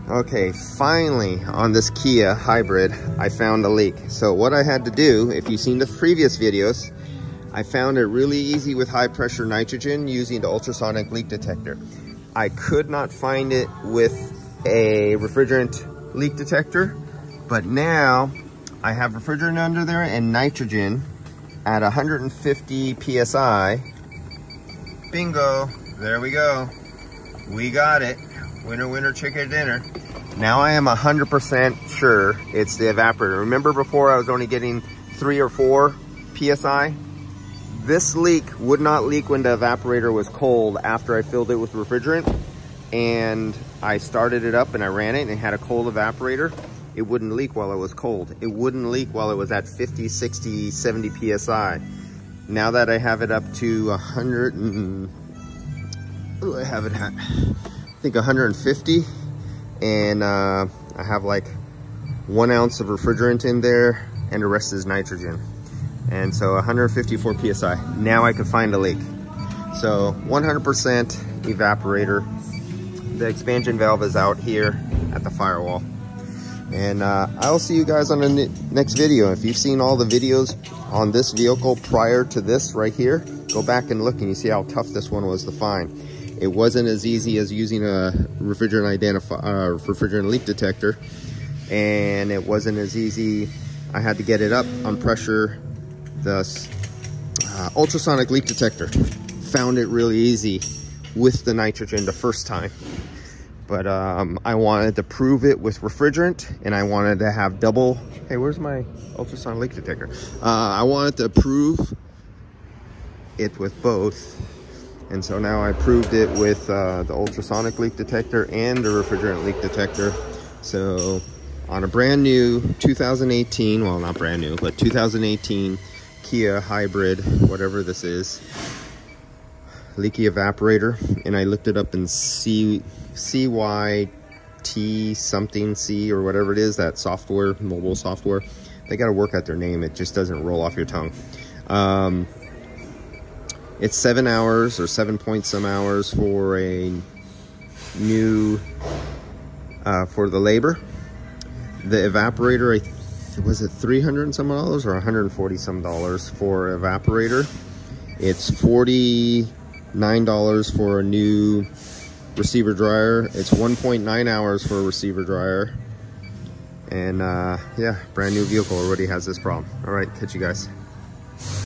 Okay, finally on this Kia hybrid, I found a leak. So what I had to do, if you've seen the previous videos, I found it really easy with high pressure nitrogen using the ultrasonic leak detector. I could not find it with a refrigerant leak detector, but now I have refrigerant under there and nitrogen at 150 PSI. Bingo, there we go. We got it. Winner, winner, chicken dinner. Now I am 100% sure it's the evaporator. Remember before I was only getting 3 or 4 PSI? This leak would not leak when the evaporator was cold after I filled it with refrigerant. And I started it up and I ran it and it had a cold evaporator. It wouldn't leak while it was cold. It wouldn't leak while it was at 50, 60, 70 PSI. Now that I have it up to 100 and... I have it at, I think 150, and I have like 1 ounce of refrigerant in there and the rest is nitrogen, and so 154 PSI. Now I can find a leak. So 100% evaporator. The expansion valve is out here at the firewall, and I'll see you guys on the next video. If you've seen all the videos on this vehicle prior to this right here, go back and look and you see how tough this one was to find. It wasn't as easy as using a refrigerant leak detector, and it wasn't as easy. I had to get it up on pressure. The ultrasonic leak detector found it really easy with the nitrogen the first time, but I wanted to prove it with refrigerant, and I wanted to have double. Hey, where's my ultrasonic leak detector? I wanted to prove it with both. And so now I proved it with the ultrasonic leak detector and the refrigerant leak detector. So on a brand new 2018, well, not brand new, but 2018 Kia hybrid, whatever this is, leaky evaporator. And I looked it up in CYT something C or whatever it is, that software, mobile software. They got to work out their name. It just doesn't roll off your tongue. It's 7 hours or 7 point some hours for a new, for the labor. The evaporator, was it $300 and some dollars or $140 some dollars for evaporator? It's $49 for a new receiver dryer. It's 1.9 hours for a receiver dryer. And yeah, brand new vehicle already has this problem. All right, catch you guys.